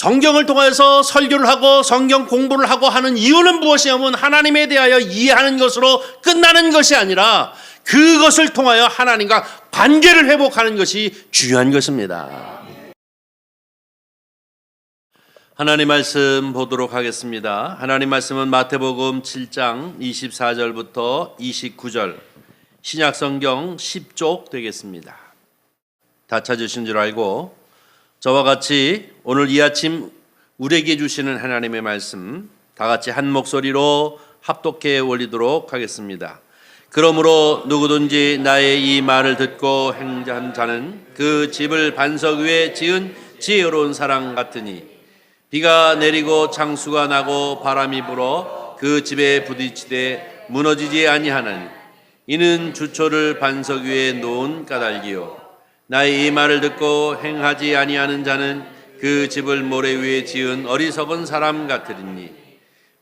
성경을 통해서 설교를 하고 성경 공부를 하고 하는 이유는 무엇이냐면 하나님에 대하여 이해하는 것으로 끝나는 것이 아니라 그것을 통하여 하나님과 관계를 회복하는 것이 중요한 것입니다. 하나님 말씀 보도록 하겠습니다. 하나님 말씀은 마태복음 7장 24절부터 29절 신약성경 10쪽 되겠습니다. 다 찾으신 줄 알고 저와 같이 오늘 이 아침 우리에게 주시는 하나님의 말씀 다 같이 한 목소리로 합독해 올리도록 하겠습니다. 그러므로 누구든지 나의 이 말을 듣고 행한 자는 그 집을 반석 위에 지은 지혜로운 사람 같으니 비가 내리고 창수가 나고 바람이 불어 그 집에 부딪히되 무너지지 아니하나니 이는 주초를 반석 위에 놓은 까닭이요 나의 이 말을 듣고 행하지 아니하는 자는 그 집을 모래 위에 지은 어리석은 사람 같으리니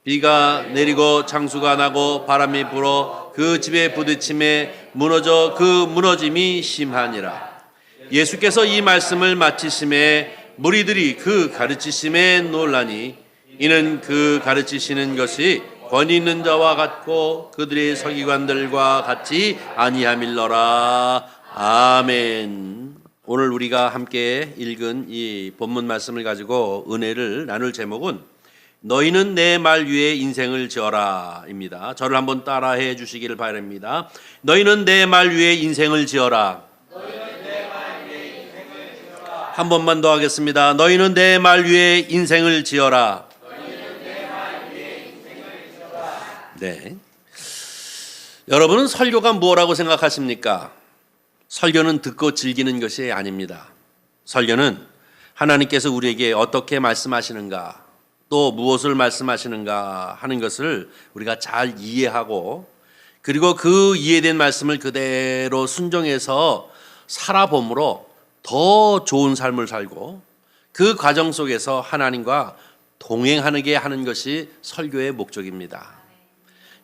비가 내리고 창수가 나고 바람이 불어 그 집에 부딪힘에 무너져 그 무너짐이 심하니라. 예수께서 이 말씀을 마치심에 무리들이 그 가르치심에 놀라니 이는 그 가르치시는 것이 권위 있는 자와 같고 그들의 서기관들과 같이 아니함일러라. 아멘. 오늘 우리가 함께 읽은 이 본문 말씀을 가지고 은혜를 나눌 제목은 너희는 내 말 위에 인생을 지어라 입니다. 저를 한번 따라해 주시기를 바랍니다. 너희는 내 말 위에 인생을 지어라. 한 번만 더 하겠습니다. 너희는 내 말 위에 인생을 지어라. 네. 여러분은 설교가 뭐라고 생각하십니까? 설교는 듣고 즐기는 것이 아닙니다. 설교는 하나님께서 우리에게 어떻게 말씀하시는가, 또 무엇을 말씀하시는가 하는 것을 우리가 잘 이해하고 그리고 그 이해된 말씀을 그대로 순종해서 살아봄으로 더 좋은 삶을 살고 그 과정 속에서 하나님과 동행하게 하는 것이 설교의 목적입니다.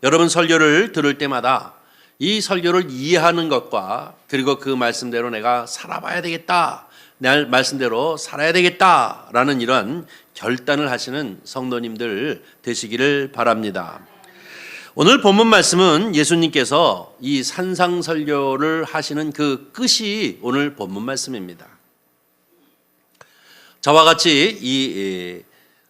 여러분 설교를 들을 때마다 이 설교를 이해하는 것과 그리고 그 말씀대로 내가 살아봐야 되겠다, 내 말씀대로 살아야 되겠다라는 이런 결단을 하시는 성도님들 되시기를 바랍니다. 오늘 본문 말씀은 예수님께서 이 산상설교를 하시는 그 끝이 오늘 본문 말씀입니다. 저와 같이 이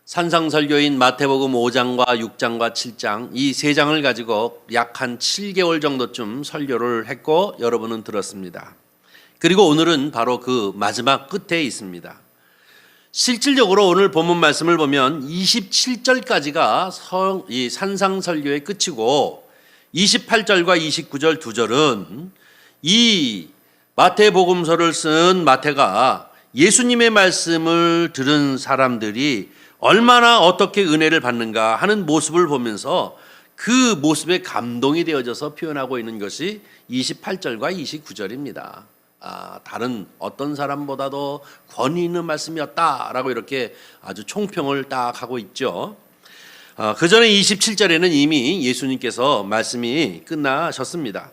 산상설교인 마태복음 5장과 6장과 7장 이 세 장을 가지고 약 한 7개월 정도쯤 설교를 했고 여러분은 들었습니다. 그리고 오늘은 바로 그 마지막 끝에 있습니다. 실질적으로 오늘 본문 말씀을 보면 27절까지가 이 산상설교의 끝이고 28절과 29절 두 절은 이 마태복음서를 쓴 마태가 예수님의 말씀을 들은 사람들이 얼마나 어떻게 은혜를 받는가 하는 모습을 보면서 그 모습에 감동이 되어져서 표현하고 있는 것이 28절과 29절입니다. 다른 어떤 사람보다도 권위 있는 말씀이었다라고 이렇게 아주 총평을 딱 하고 있죠. 그 전에 27절에는 이미 예수님께서 말씀이 끝나셨습니다.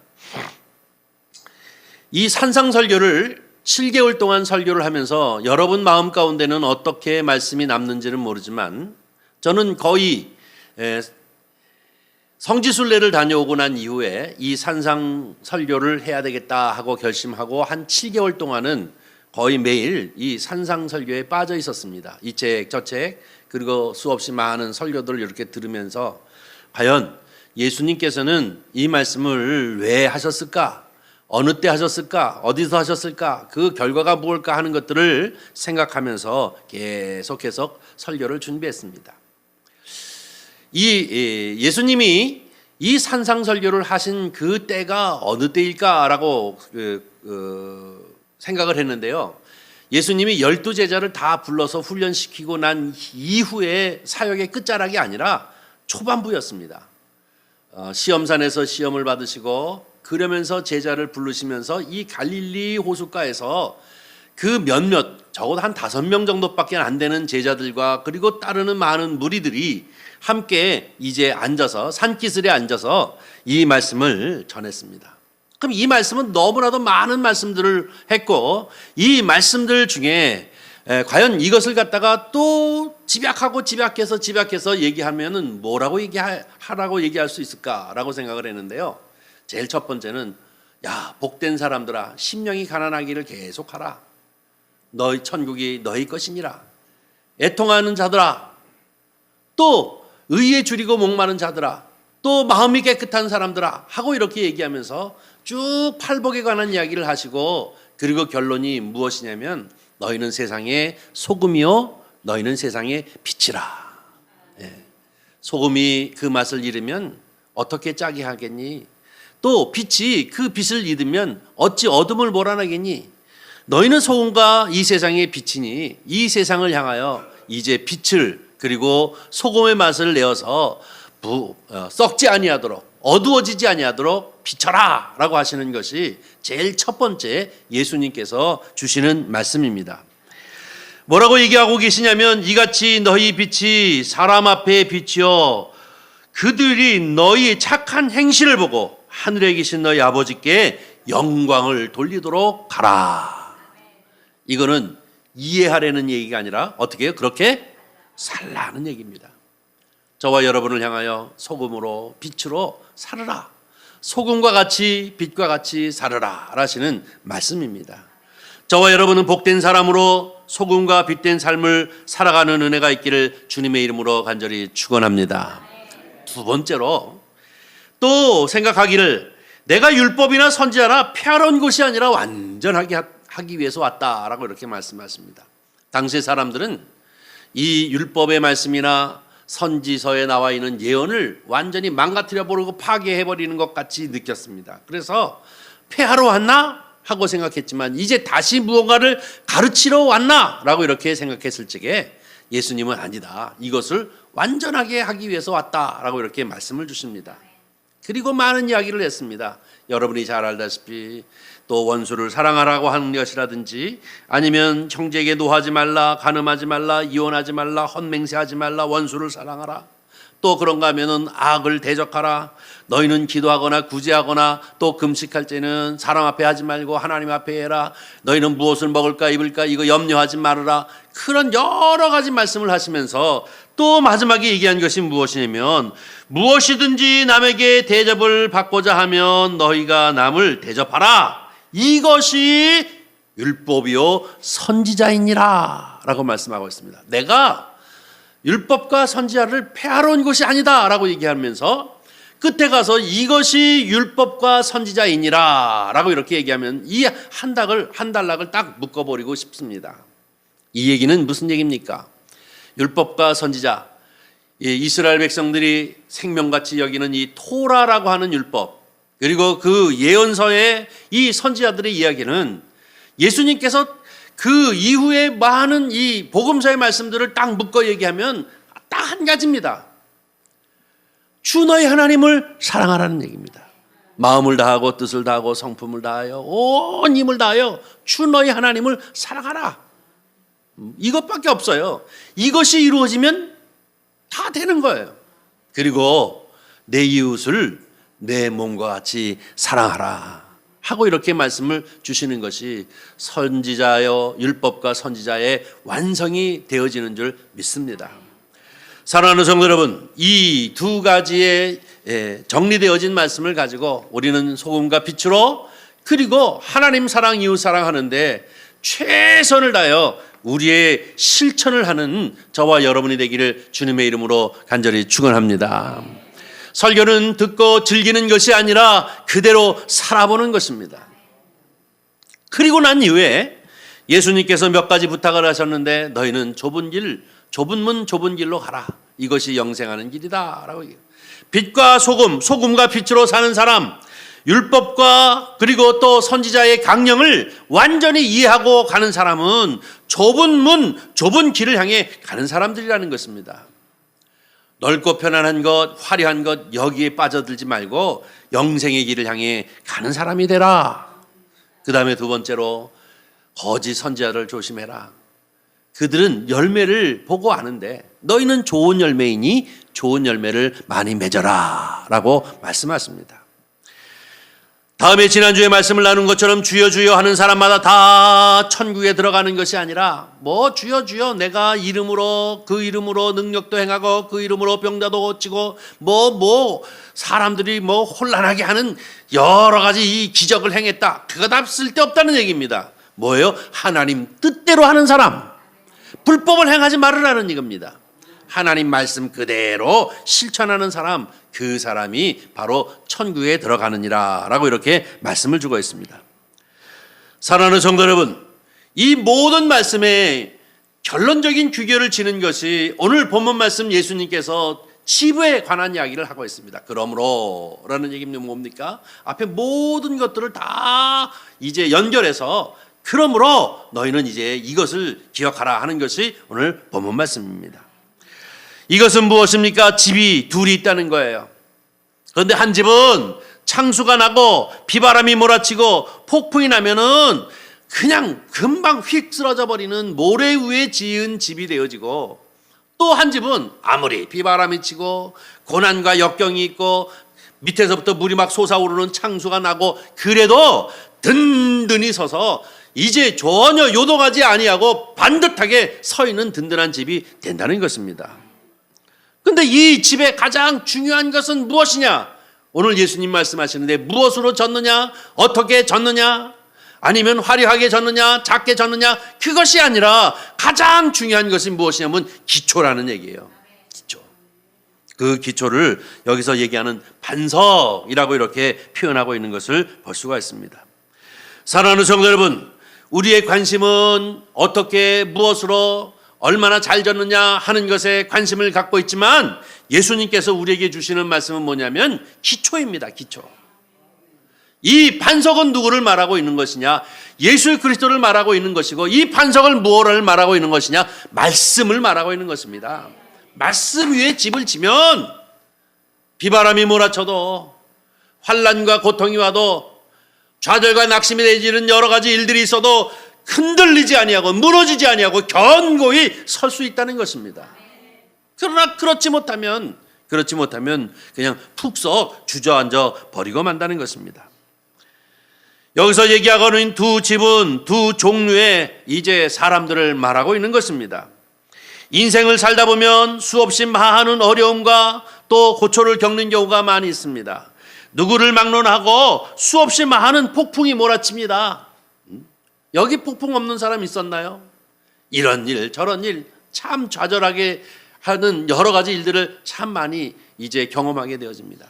이 산상설교를 7개월 동안 설교를 하면서 여러분 마음 가운데는 어떻게 말씀이 남는지는 모르지만 저는 거의 성지순례를 다녀오고 난 이후에 이 산상설교를 해야 되겠다 하고 결심하고 한 7개월 동안은 거의 매일 이 산상설교에 빠져 있었습니다. 이 책, 저 책, 그리고 수없이 많은 설교들을 이렇게 들으면서 과연 예수님께서는 이 말씀을 왜 하셨을까? 어느 때 하셨을까? 어디서 하셨을까? 그 결과가 무엇일까 하는 것들을 생각하면서 계속 설교를 준비했습니다. 이 예수님이 이 산상설교를 하신 그 때가 어느 때일까라고 생각을 했는데요. 예수님이 12제자를 다 불러서 훈련시키고 난 이후에 사역의 끝자락이 아니라 초반부였습니다. 시험산에서 시험을 받으시고 그러면서 제자를 부르시면서 이 갈릴리 호숫가에서 그 몇몇 적어도 한 5명 정도밖에 안 되는 제자들과 그리고 따르는 많은 무리들이 함께 이제 앉아서 산기슭에 앉아서 이 말씀을 전했습니다. 그럼 이 말씀은 너무나도 많은 말씀들을 했고 이 말씀들 중에 과연 이것을 갖다가 또 집약해서 얘기하면은 뭐라고 하라고 얘기할 수 있을까라고 생각을 했는데요. 제일 첫 번째는 복된 사람들아 심령이 가난하기를 계속하라. 너희 천국이 너희 것이니라. 애통하는 자들아, 또 의에 줄이고 목마른 자들아, 또 마음이 깨끗한 사람들아 하고 이렇게 얘기하면서 쭉 팔복에 관한 이야기를 하시고, 그리고 결론이 무엇이냐면 너희는 세상의 소금이요 너희는 세상의 빛이라. 소금이 그 맛을 잃으면 어떻게 짜게 하겠니? 또 빛이 그 빛을 잃으면 어찌 어둠을 몰아내겠니? 너희는 소금과 이 세상의 빛이니 이 세상을 향하여 이제 빛을, 그리고 소금의 맛을 내어서 썩지 아니하도록, 어두워지지 아니하도록 비춰라 라고 하시는 것이 제일 첫 번째 예수님께서 주시는 말씀입니다. 뭐라고 얘기하고 계시냐면, 이같이 너희 빛이 사람 앞에 비치어 그들이 너희 착한 행실을 보고 하늘에 계신 너희 아버지께 영광을 돌리도록 하라. 이거는 이해하려는 얘기가 아니라 어떻게 해요? 그렇게 살라는 얘기입니다. 저와 여러분을 향하여 소금으로 빛으로 살으라. 소금과 같이 빛과 같이 살으라 하시는 말씀입니다. 저와 여러분은 복된 사람으로 소금과 빛된 삶을 살아가는 은혜가 있기를 주님의 이름으로 간절히 축원합니다. 두 번째로 또 생각하기를, 내가 율법이나 선지자나 폐하러 온 것이 아니라 완전하게 하기 위해서 왔다라고 이렇게 말씀하십니다. 당시 사람들은 이 율법의 말씀이나 선지서에 나와 있는 예언을 완전히 망가뜨려 버리고 파괴해 버리는 것 같이 느꼈습니다. 그래서 폐하러 왔나 하고 생각했지만, 이제 다시 무언가를 가르치러 왔나 라고 이렇게 생각했을 적에 예수님은 아니다, 이것을 완전하게 하기 위해서 왔다라고 이렇게 말씀을 주십니다. 그리고 많은 이야기를 했습니다. 여러분이 잘 알다시피 또 원수를 사랑하라고 하는 것이라든지, 아니면 형제에게 노하지 말라, 간음하지 말라, 이혼하지 말라, 헛맹세하지 말라, 원수를 사랑하라, 또 그런가 하면은 악을 대적하라, 너희는 기도하거나 구제하거나 또 금식할 때는 사람 앞에 하지 말고 하나님 앞에 해라, 너희는 무엇을 먹을까 입을까 이거 염려하지 말아라, 그런 여러 가지 말씀을 하시면서 또 마지막에 얘기한 것이 무엇이냐면, 무엇이든지 남에게 대접을 받고자 하면 너희가 남을 대접하라, 이것이 율법이요 선지자이니라 라고 말씀하고 있습니다. 내가 율법과 선지자를 폐하러 온 것이 아니다 라고 얘기하면서 끝에 가서 이것이 율법과 선지자이니라 라고 이렇게 얘기하면 이 한 단락을 딱 묶어버리고 싶습니다. 이 얘기는 무슨 얘기입니까? 율법과 선지자, 이스라엘 백성들이 생명같이 여기는 이 토라라고 하는 율법, 그리고 그 예언서의 이 선지자들의 이야기는 예수님께서 그 이후에 많은 이 복음서의 말씀들을 딱 묶어 얘기하면 딱 한 가지입니다. 주 너희 하나님을 사랑하라는 얘기입니다. 마음을 다하고 뜻을 다하고 성품을 다하여 온 힘을 다하여 주 너희 하나님을 사랑하라. 이것밖에 없어요. 이것이 이루어지면 다 되는 거예요. 그리고 내 이웃을 내 몸과 같이 사랑하라 하고 이렇게 말씀을 주시는 것이 선지자여 율법과 선지자의 완성이 되어지는 줄 믿습니다. 사랑하는 성도 여러분, 이 두 가지의 정리되어진 말씀을 가지고 우리는 소금과 빛으로, 그리고 하나님 사랑 이웃 사랑하는데 최선을 다하여 우리의 실천을 하는 저와 여러분이 되기를 주님의 이름으로 간절히 축원합니다. 설교는 듣고 즐기는 것이 아니라 그대로 살아보는 것입니다. 그리고 난 이후에 예수님께서 몇 가지 부탁을 하셨는데, 너희는 좁은 문 좁은 길로 가라. 이것이 영생하는 길이다 라고 얘기해요. 빛과 소금과 빛으로 사는 사람, 율법과 그리고 또 선지자의 강령을 완전히 이해하고 가는 사람은 좁은 문 좁은 길을 향해 가는 사람들이라는 것입니다. 넓고 편안한 것, 화려한 것 여기에 빠져들지 말고 영생의 길을 향해 가는 사람이 되라. 그 다음에 두 번째로 거짓 선지자를 조심해라. 그들은 열매를 보고 아는데 너희는 좋은 열매이니 좋은 열매를 많이 맺어라 라고 말씀하십니다. 다음에 지난주에 말씀을 나눈 것처럼 주여 주여 하는 사람마다 다 천국에 들어가는 것이 아니라 뭐 주여 주여 내가 이름으로 그 이름으로 능력도 행하고 그 이름으로 병자도 고치고 뭐 사람들이 뭐 혼란하게 하는 여러 가지 이 기적을 행했다. 그거 다 쓸데없다는 얘기입니다. 뭐예요? 하나님 뜻대로 하는 사람, 불법을 행하지 말으라는 이겁니다. 하나님 말씀 그대로 실천하는 사람, 그 사람이 바로 천국에 들어가느니라 라고 이렇게 말씀을 주고 있습니다. 사랑하는 성도 여러분, 이 모든 말씀에 결론적인 규결을 지는 것이 오늘 본문 말씀 예수님께서 치부에 관한 이야기를 하고 있습니다. 그러므로 라는 얘기는 뭡니까? 앞에 모든 것들을 다 이제 연결해서 그러므로 너희는 이제 이것을 기억하라 하는 것이 오늘 본문 말씀입니다. 이것은 무엇입니까? 집이 둘이 있다는 거예요. 그런데 한 집은 창수가 나고 비바람이 몰아치고 폭풍이 나면은 그냥 금방 휙 쓰러져 버리는 모래 위에 지은 집이 되어지고, 또 한 집은 아무리 비바람이 치고 고난과 역경이 있고 밑에서부터 물이 막 솟아오르는 창수가 나고 그래도 든든히 서서 이제 전혀 요동하지 아니하고 반듯하게 서 있는 든든한 집이 된다는 것입니다. 근데 이 집의 가장 중요한 것은 무엇이냐? 오늘 예수님 말씀하시는데 무엇으로 졌느냐? 어떻게 졌느냐? 아니면 화려하게 졌느냐? 작게 졌느냐? 그것이 아니라 가장 중요한 것이 무엇이냐면 기초라는 얘기예요. 기초. 그 기초를 여기서 얘기하는 반석이라고 이렇게 표현하고 있는 것을 볼 수가 있습니다. 사랑하는 성도 여러분, 우리의 관심은 어떻게 무엇으로 얼마나 잘 졌느냐 하는 것에 관심을 갖고 있지만 예수님께서 우리에게 주시는 말씀은 뭐냐면 기초입니다. 기초. 이 반석은 누구를 말하고 있는 것이냐? 예수 그리스도를 말하고 있는 것이고, 이 반석을 무엇을 말하고 있는 것이냐? 말씀을 말하고 있는 것입니다. 말씀 위에 집을 지면 비바람이 몰아쳐도 환난과 고통이 와도 좌절과 낙심이 내지는 여러 가지 일들이 있어도 흔들리지 아니하고 무너지지 아니하고 견고히 설 수 있다는 것입니다. 그러나 그렇지 못하면 그냥 푹 썩 주저앉아 버리고 만다는 것입니다. 여기서 얘기하고 있는 두 집은 두 종류의 이제 사람들을 말하고 있는 것입니다. 인생을 살다 보면 수없이 많은 어려움과 또 고초를 겪는 경우가 많이 있습니다. 누구를 막론하고 수없이 많은 폭풍이 몰아칩니다. 여기 폭풍 없는 사람 있었나요? 이런 일 저런 일 참 좌절하게 하는 여러 가지 일들을 참 많이 이제 경험하게 되어집니다.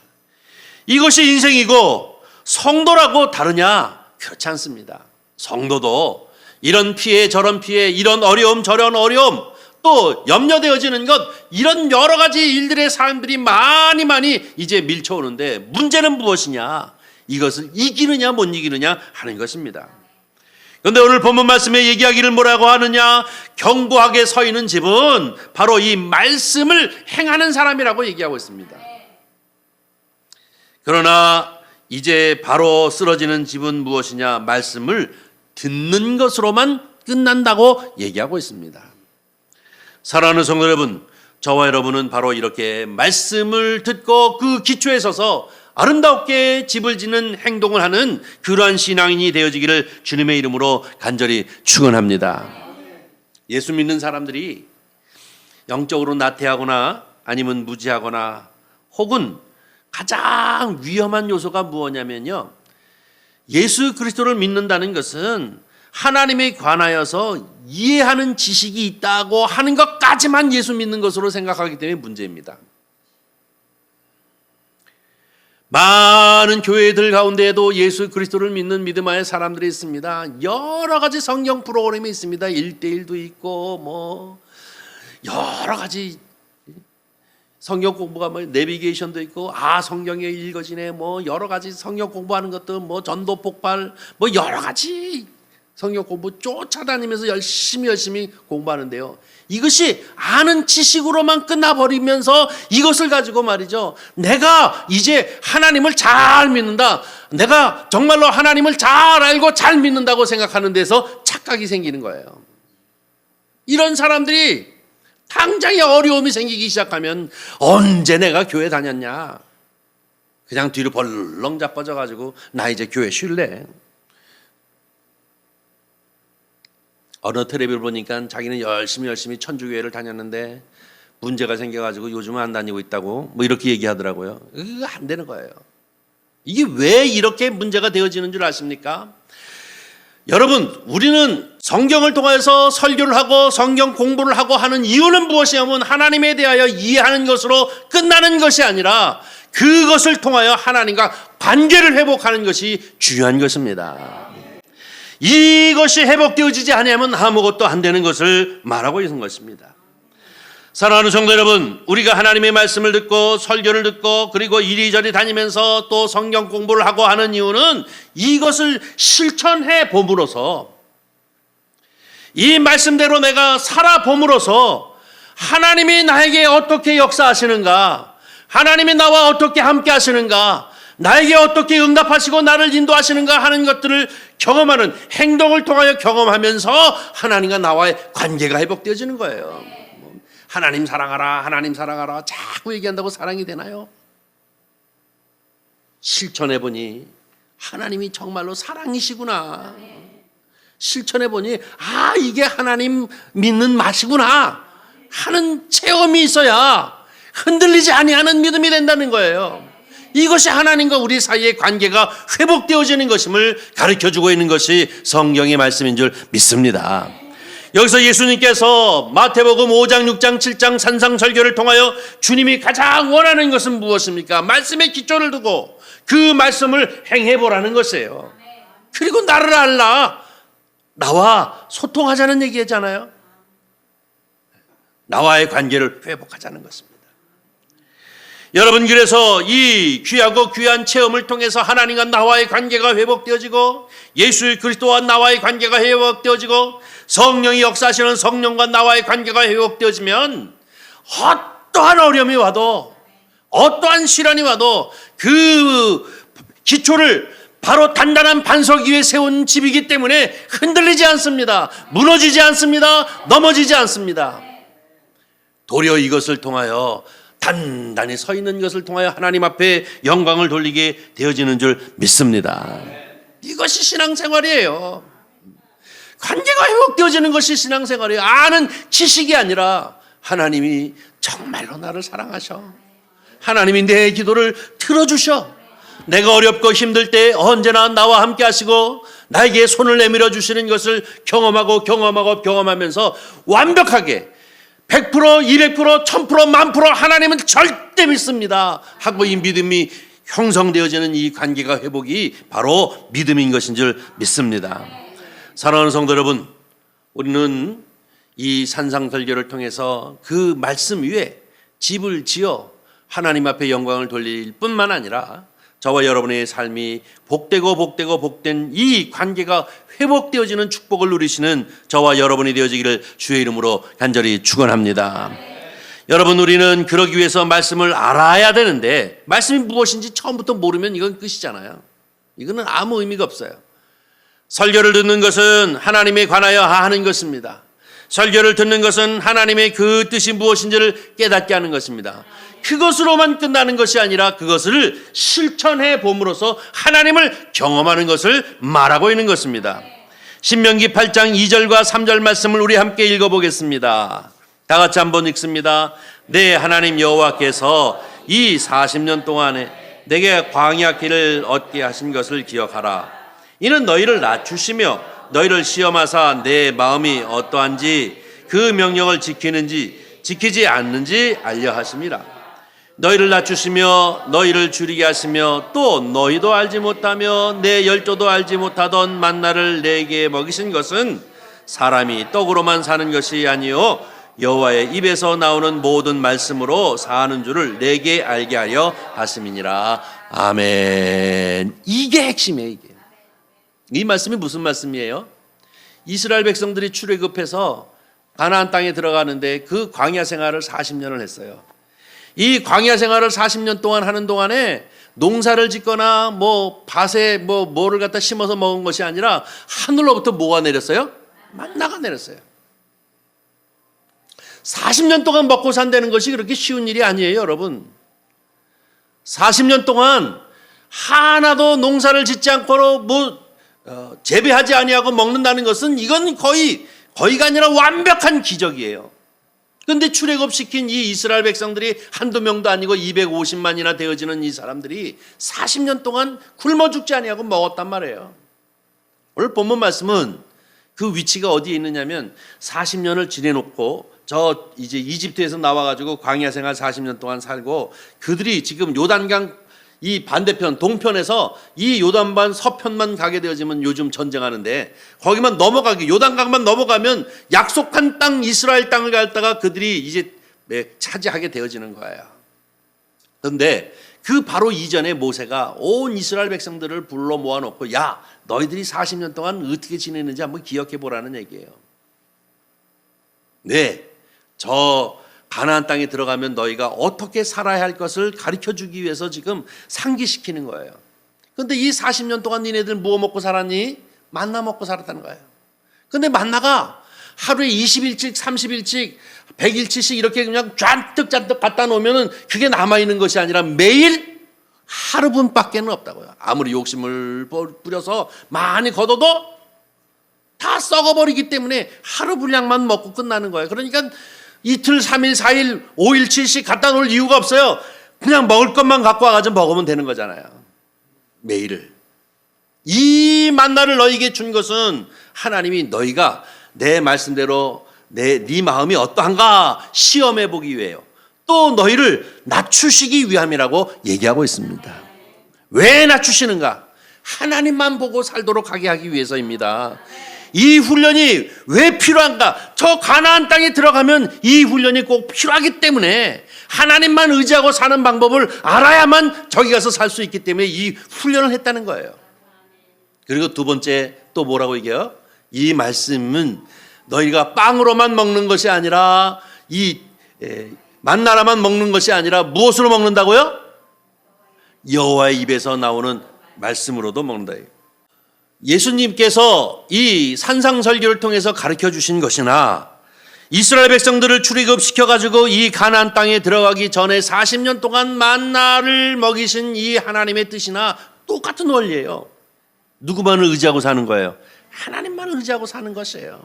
이것이 인생이고 성도라고 다르냐? 그렇지 않습니다. 성도도 이런 피해 저런 피해, 이런 어려움 저런 어려움, 또 염려되어지는 것, 이런 여러 가지 일들의 사람들이 많이 이제 밀쳐오는데 문제는 무엇이냐? 이것을 이기느냐 못 이기느냐 하는 것입니다. 그런데 오늘 본문 말씀에 얘기하기를 뭐라고 하느냐? 견고하게 서 있는 집은 바로 이 말씀을 행하는 사람이라고 얘기하고 있습니다. 그러나 이제 바로 쓰러지는 집은 무엇이냐? 말씀을 듣는 것으로만 끝난다고 얘기하고 있습니다. 사랑하는 성도 여러분, 저와 여러분은 바로 이렇게 말씀을 듣고 그 기초에 서서 아름답게 집을 짓는 행동을 하는 그러한 신앙인이 되어지기를 주님의 이름으로 간절히 축원합니다. 예수 믿는 사람들이 영적으로 나태하거나 아니면 무지하거나 혹은 가장 위험한 요소가 무엇냐면요, 예수 그리스도를 믿는다는 것은 하나님에 관하여서 이해하는 지식이 있다고 하는 것까지만 예수 믿는 것으로 생각하기 때문에 문제입니다. 많은 교회들 가운데에도 예수 그리스도를 믿는 믿음의 사람들이 있습니다. 여러 가지 성경 프로그램이 있습니다. 1:1도 있고 뭐 여러 가지 성경 공부가 뭐 내비게이션도 있고, 성경에 읽어지네, 뭐 여러 가지 성경 공부하는 것도 뭐 전도 폭발 뭐 여러 가지 성경 공부 쫓아다니면서 열심히 공부하는데요, 이것이 아는 지식으로만 끝나버리면서 이것을 가지고 말이죠, 내가 이제 하나님을 잘 믿는다, 내가 정말로 하나님을 잘 알고 잘 믿는다고 생각하는 데서 착각이 생기는 거예요. 이런 사람들이 당장에 어려움이 생기기 시작하면 언제 내가 교회 다녔냐, 그냥 뒤로 벌렁 자빠져가지고 나 이제 교회 쉴래. 어느 텔레비를 보니까 자기는 열심히 천주교회를 다녔는데 문제가 생겨가지고 요즘은 안 다니고 있다고 뭐 이렇게 얘기하더라고요. 이거 안 되는 거예요. 이게 왜 이렇게 문제가 되어지는 줄 아십니까? 여러분, 우리는 성경을 통해서 설교를 하고 성경 공부를 하고 하는 이유는 무엇이냐면 하나님에 대하여 이해하는 것으로 끝나는 것이 아니라 그것을 통하여 하나님과 관계를 회복하는 것이 중요한 것입니다. 이것이 회복되어지지 않으면 아무것도 안 되는 것을 말하고 있는 것입니다. 사랑하는 성도 여러분, 우리가 하나님의 말씀을 듣고 설교를 듣고 그리고 이리저리 다니면서 또 성경 공부를 하고 하는 이유는 이것을 실천해 봄으로써 이 말씀대로 내가 살아봄으로써 하나님이 나에게 어떻게 역사하시는가, 하나님이 나와 어떻게 함께 하시는가, 나에게 어떻게 응답하시고 나를 인도하시는가 하는 것들을 경험하는 행동을 통하여 경험하면서 하나님과 나와의 관계가 회복되어지는 거예요. 하나님 사랑하라, 하나님 사랑하라 자꾸 얘기한다고 사랑이 되나요? 실천해보니 하나님이 정말로 사랑이시구나. 실천해보니 이게 하나님 믿는 맛이구나 하는 체험이 있어야 흔들리지 아니하는 믿음이 된다는 거예요. 이것이 하나님과 우리 사이의 관계가 회복되어지는 것임을 가르쳐주고 있는 것이 성경의 말씀인 줄 믿습니다. 여기서 예수님께서 마태복음 5장, 6장, 7장 산상설교를 통하여 주님이 가장 원하는 것은 무엇입니까? 말씀에 기초를 두고 그 말씀을 행해보라는 것이에요. 그리고 나를 알라, 나와 소통하자는 얘기잖아요. 나와의 관계를 회복하자는 것입니다. 여러분, 그래서 이 귀하고 귀한 체험을 통해서 하나님과 나와의 관계가 회복되어지고 예수 그리스도와 나와의 관계가 회복되어지고 성령이 역사하시는 성령과 나와의 관계가 회복되어지면 어떠한 어려움이 와도 어떠한 시련이 와도 그 기초를 바로 단단한 반석 위에 세운 집이기 때문에 흔들리지 않습니다. 무너지지 않습니다. 넘어지지 않습니다. 도리어 이것을 통하여 단단히 서 있는 것을 통하여 하나님 앞에 영광을 돌리게 되어지는 줄 믿습니다. 이것이 신앙생활이에요. 관계가 회복되어지는 것이 신앙생활이에요. 아는 지식이 아니라 하나님이 정말로 나를 사랑하셔. 하나님이 내 기도를 들어주셔. 내가 어렵고 힘들 때 언제나 나와 함께 하시고 나에게 손을 내밀어 주시는 것을 경험하면서 완벽하게 100%, 200%, 1000%, 1000% 하나님은 절대 믿습니다 하고 이 믿음이 형성되어지는 이 관계가 회복이 바로 믿음인 것인 줄 믿습니다. 사랑하는 성도 여러분, 우리는 이 산상설교를 통해서 그 말씀 위에 집을 지어 하나님 앞에 영광을 돌릴 뿐만 아니라 저와 여러분의 삶이 복된 이 관계가 회복되어지는 축복을 누리시는 저와 여러분이 되어지기를 주의 이름으로 간절히 축원합니다. 여러분, 우리는 그러기 위해서 말씀을 알아야 되는데 말씀이 무엇인지 처음부터 모르면 이건 끝이잖아요. 이거는 아무 의미가 없어요. 설교를 듣는 것은 하나님에 관하여 하는 것입니다. 설교를 듣는 것은 하나님의 그 뜻이 무엇인지를 깨닫게 하는 것입니다. 그것으로만 끝나는 것이 아니라 그것을 실천해 봄으로써 하나님을 경험하는 것을 말하고 있는 것입니다. 신명기 8장 2절과 3절 말씀을 우리 함께 읽어보겠습니다. 다 같이 한번 읽습니다. 내 하나님 여호와께서 이 40년 동안에 내게 광야 길을 얻게 하신 것을 기억하라. 이는 너희를 낮추시며 너희를 시험하사 내 마음이 어떠한지 그 명령을 지키는지 지키지 않는지 알려 하심이라. 너희를 낮추시며 너희를 줄이게 하시며 또 너희도 알지 못하며 내 열조도 알지 못하던 만나를 내게 먹이신 것은 사람이 떡으로만 사는 것이 아니요 여호와의 입에서 나오는 모든 말씀으로 사는 줄을 내게 알게 하려 하심이니라. 아멘. 이게 핵심이에요. 이게. 이 말씀이 무슨 말씀이에요? 이스라엘 백성들이 출애굽해서 가나안 땅에 들어가는데 그 광야 생활을 40년을 했어요. 이 광야 생활을 40년 동안 하는 동안에 농사를 짓거나 밭에 뭐를 갖다 심어서 먹은 것이 아니라 하늘로부터 뭐가 내렸어요? 만나가 내렸어요. 40년 동안 먹고 산다는 것이 그렇게 쉬운 일이 아니에요, 여러분. 40년 동안 하나도 농사를 짓지 않고 재배하지 아니하고 먹는다는 것은 이건 거의가 아니라 완벽한 기적이에요. 그런데 출애굽시킨 이 이스라엘 백성들이 한두 명도 아니고 250만이나 되어지는 이 사람들이 40년 동안 굶어 죽지 아니하고 먹었단 말이에요. 오늘 본문 말씀은 그 위치가 어디에 있느냐면 40년을 지내놓고 저 이제 이집트에서 나와가지고 광야 생활 40년 동안 살고 그들이 지금 요단강 이 반대편 동편에서 이 요단반 서편만 가게 되어지면 요즘 전쟁하는데 거기만 넘어가게 요단강만 넘어가면 약속한 땅 이스라엘 땅을 갔다가 그들이 이제 차지하게 되어지는 거예요. 그런데 그 바로 이전에 모세가 온 이스라엘 백성들을 불러 모아놓고 야 너희들이 40년 동안 어떻게 지내는지 한번 기억해 보라는 얘기예요. 네, 저 가나안 땅에 들어가면 너희가 어떻게 살아야 할 것을 가르쳐주기 위해서 지금 상기시키는 거예요. 그런데 이 40년 동안 니네들 뭐 먹고 살았니? 만나 먹고 살았다는 거예요. 그런데 만나가 하루에 20일씩 30일씩 100일치씩 이렇게 그냥 잔뜩 갖다 놓으면 그게 남아있는 것이 아니라 매일 하루분밖에는 없다고요. 아무리 욕심을 부려서 많이 걷어도 다 썩어버리기 때문에 하루 분량만 먹고 끝나는 거예요. 그러니까 이틀, 3일, 4일, 5일치씩 갖다 놓을 이유가 없어요. 그냥 먹을 것만 갖고 와가지고 먹으면 되는 거잖아요. 매일을. 이 만나를 너희에게 준 것은 하나님이 너희가 내 말씀대로 네 마음이 어떠한가 시험해 보기 위해요. 또 너희를 낮추시기 위함이라고 얘기하고 있습니다. 왜 낮추시는가? 하나님만 보고 살도록 하게 하기 위해서입니다. 이 훈련이 왜 필요한가? 저 가나안 땅에 들어가면 이 훈련이 꼭 필요하기 때문에 하나님만 의지하고 사는 방법을 알아야만 저기 가서 살 수 있기 때문에 이 훈련을 했다는 거예요. 그리고 두 번째 또 뭐라고 얘기해요? 이 말씀은 너희가 빵으로만 먹는 것이 아니라 이 만나라만 먹는 것이 아니라 무엇으로 먹는다고요? 여호와의 입에서 나오는 말씀으로도 먹는다. 예수님께서 이 산상설교를 통해서 가르쳐 주신 것이나 이스라엘 백성들을 출애굽시켜 가지고 이 가나안 땅에 들어가기 전에 40년 동안 만나를 먹이신 이 하나님의 뜻이나 똑같은 원리예요. 누구만을 의지하고 사는 거예요? 하나님만 의지하고 사는 것이에요.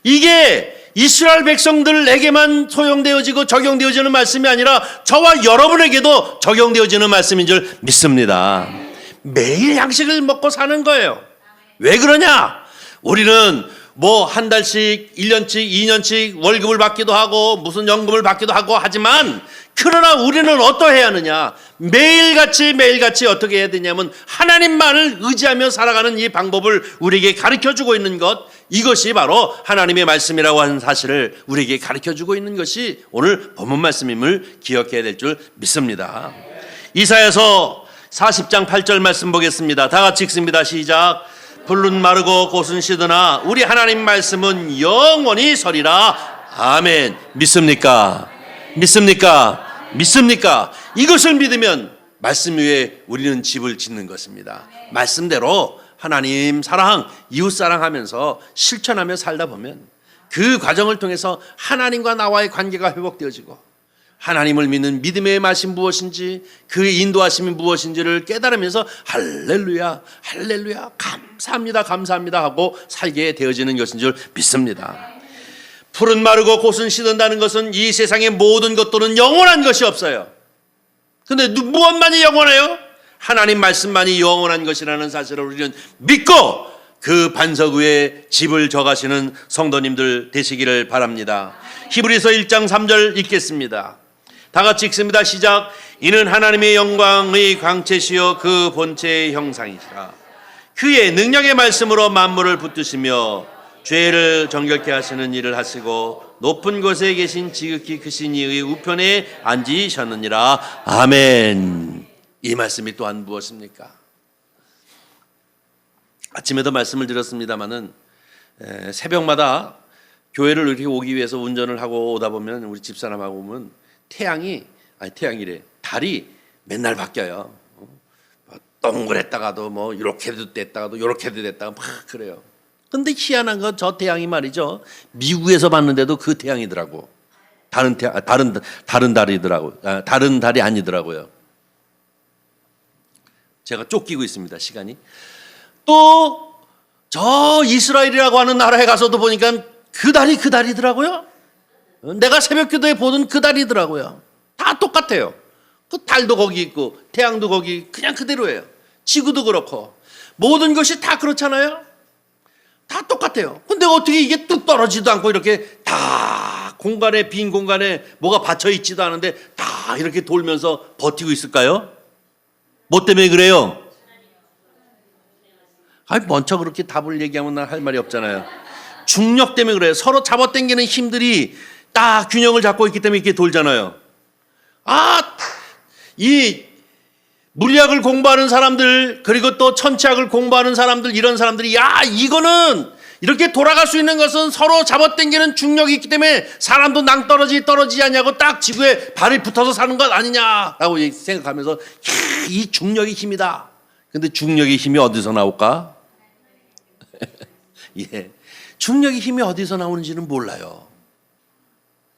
이게 이스라엘 백성들에게만 소용되어지고 적용되어지는 말씀이 아니라 저와 여러분에게도 적용되어지는 말씀인 줄 믿습니다. 매일 양식을 먹고 사는 거예요. 왜 그러냐? 우리는 뭐 한 달씩, 1년씩, 2년씩 월급을 받기도 하고 무슨 연금을 받기도 하고 하지만 그러나 우리는 어떠해야 하느냐? 매일같이 어떻게 해야 되냐면 하나님만을 의지하며 살아가는 이 방법을 우리에게 가르쳐주고 있는 것, 이것이 바로 하나님의 말씀이라고 하는 사실을 우리에게 가르쳐주고 있는 것이 오늘 본문 말씀임을 기억해야 될 줄 믿습니다. 이사야서 40장 8절 말씀 보겠습니다. 다 같이 읽습니다. 시작. 풀은 마르고 곳은 시드나 우리 하나님 말씀은 영원히 서리라. 아멘. 믿습니까? 믿습니까? 믿습니까? 이것을 믿으면 말씀 위에 우리는 집을 짓는 것입니다. 말씀대로 하나님 사랑, 이웃 사랑하면서 실천하며 살다 보면 그 과정을 통해서 하나님과 나와의 관계가 회복되어지고 하나님을 믿는 믿음의 맛이 무엇인지 그 인도하심이 무엇인지를 깨달으면서 할렐루야 할렐루야 감사합니다 감사합니다 하고 살게 되어지는 것인 줄 믿습니다. 풀은 마르고 곳은 시든다는 것은 이 세상의 모든 것들은 영원한 것이 없어요. 그런데 무엇만이 영원해요? 하나님 말씀만이 영원한 것이라는 사실을 우리는 믿고 그 반석 위에 집을 져가시는 성도님들 되시기를 바랍니다. 히브리서 1장 3절 읽겠습니다. 다 같이 읽습니다. 시작. 이는 하나님의 영광의 광채시요 그 본체의 형상이시라. 그의 능력의 말씀으로 만물을 붙드시며 죄를 정결케 하시는 일을 하시고 높은 곳에 계신 지극히 크신 이의 우편에 앉으셨느니라. 아멘. 이 말씀이 또한 무엇입니까? 아침에도 말씀을 드렸습니다마는 새벽마다 교회를 이렇게 오기 위해서 운전을 하고 오다 보면 우리 집사람하고 보면 달이 맨날 바뀌어요. 동그랬다가도 뭐 이렇게도 됐다가도 이렇게도 됐다가 막 그래요. 근데 희한한 건 저 태양이 말이죠. 미국에서 봤는데도 그 태양이더라고. 다른 달이더라고. 다른 달이 아니더라고요. 제가 쫓기고 있습니다, 시간이. 또 저 이스라엘이라고 하는 나라에 가서도 보니까 그 달이더라고요. 내가 새벽기도에 보던 그 달이더라고요. 다 똑같아요. 그 달도 거기 있고 태양도 거기 그냥 그대로예요. 지구도 그렇고 모든 것이 다 그렇잖아요. 다 똑같아요. 근데 어떻게 이게 뚝 떨어지도 않고 이렇게 다 공간에, 빈 공간에 뭐가 받쳐 있지도 않은데 다 이렇게 돌면서 버티고 있을까요? 뭐 때문에 그래요? 아니, 먼저 그렇게 답을 얘기하면 난 할 말이 없잖아요. 중력 때문에 그래요. 서로 잡아당기는 힘들이 딱 균형을 잡고 있기 때문에 이렇게 돌잖아요. 이 물리학을 공부하는 사람들, 그리고 또 천체학을 공부하는 사람들, 이런 사람들이 이거는 이렇게 돌아갈 수 있는 것은 서로 잡아당기는 중력이 있기 때문에 사람도 낭떠러지지 않냐고 딱 지구에 발이 붙어서 사는 것 아니냐라고 생각하면서 이 중력의 힘이다. 근데 중력의 힘이 어디서 나올까? 예, 중력의 힘이 어디서 나오는지는 몰라요.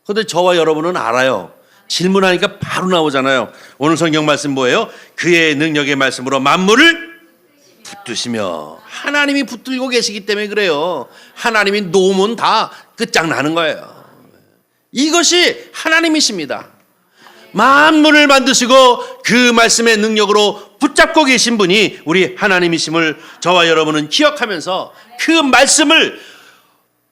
그런데 저와 여러분은 알아요. 질문하니까 바로 나오잖아요. 오늘 성경 말씀 뭐예요? 그의 능력의 말씀으로 만물을 붙드시며. 하나님이 붙들고 계시기 때문에 그래요. 하나님이 놓으면 다 끝장나는 거예요. 이것이 하나님이십니다. 만물을 만드시고 그 말씀의 능력으로 붙잡고 계신 분이 우리 하나님이심을 저와 여러분은 기억하면서 그 말씀을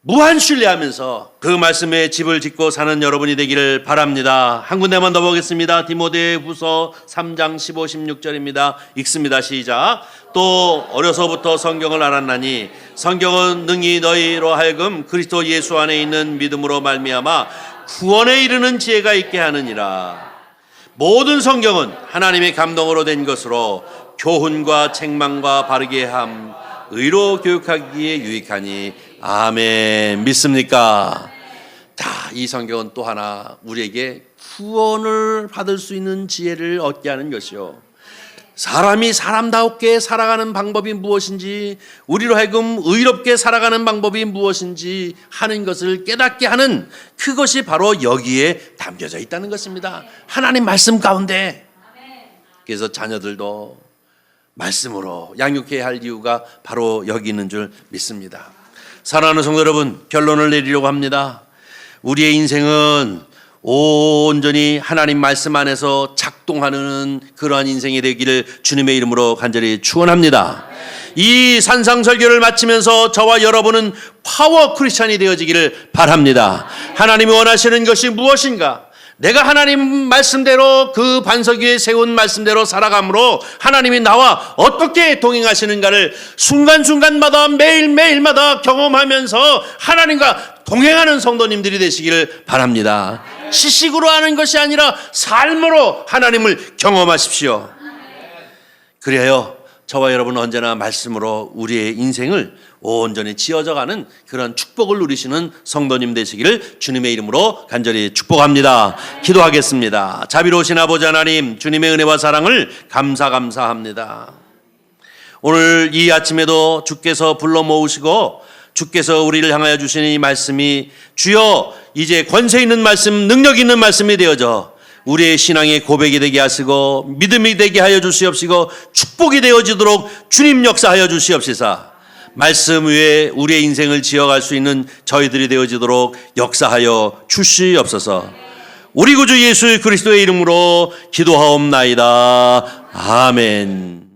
무한 신뢰하면서 그 말씀에 집을 짓고 사는 여러분이 되기를 바랍니다. 한 군데만 더 보겠습니다. 디모데후서 3장 15, 16절입니다. 읽습니다. 시작. 또 어려서부터 성경을 알았나니 성경은 능히 너희로 하여금 그리스도 예수 안에 있는 믿음으로 말미암아 구원에 이르는 지혜가 있게 하느니라. 모든 성경은 하나님의 감동으로 된 것으로 교훈과 책망과 바르게 함, 의로 교육하기에 유익하니. 아멘. 믿습니까? 자, 이 성경은 또 하나 우리에게 구원을 받을 수 있는 지혜를 얻게 하는 것이요, 사람이 사람다웠게 살아가는 방법이 무엇인지, 우리로 하여금 의롭게 살아가는 방법이 무엇인지 하는 것을 깨닫게 하는 그것이 바로 여기에 담겨져 있다는 것입니다. 하나님 말씀 가운데. 그래서 자녀들도 말씀으로 양육해야 할 이유가 바로 여기 있는 줄 믿습니다. 사랑하는 성도 여러분, 결론을 내리려고 합니다. 우리의 인생은 온전히 하나님 말씀 안에서 작동하는 그러한 인생이 되기를 주님의 이름으로 간절히 축원합니다. 이 산상설교를 마치면서 저와 여러분은 파워 크리스찬이 되어지기를 바랍니다. 하나님이 원하시는 것이 무엇인가? 내가 하나님 말씀대로, 그 반석 위에 세운 말씀대로 살아감으로 하나님이 나와 어떻게 동행하시는가를 순간순간마다 매일매일마다 경험하면서 하나님과 동행하는 성도님들이 되시기를 바랍니다. 지식으로 하는 것이 아니라 삶으로 하나님을 경험하십시오. 그래요, 저와 여러분은 언제나 말씀으로 우리의 인생을 온전히 지어져가는 그런 축복을 누리시는 성도님 되시기를 주님의 이름으로 간절히 축복합니다. 기도하겠습니다. 자비로우신 아버지 하나님, 주님의 은혜와 사랑을 감사합니다. 오늘 이 아침에도 주께서 불러 모으시고 주께서 우리를 향하여 주시는 이 말씀이 주여 이제 권세 있는 말씀, 능력 있는 말씀이 되어져 우리의 신앙의 고백이 되게 하시고 믿음이 되게 하여 주시옵시고 축복이 되어지도록 주님 역사하여 주시옵시사. 말씀 위에 우리의 인생을 지어갈 수 있는 저희들이 되어지도록 역사하여 주시옵소서. 우리 구주 예수 그리스도의 이름으로 기도하옵나이다. 아멘.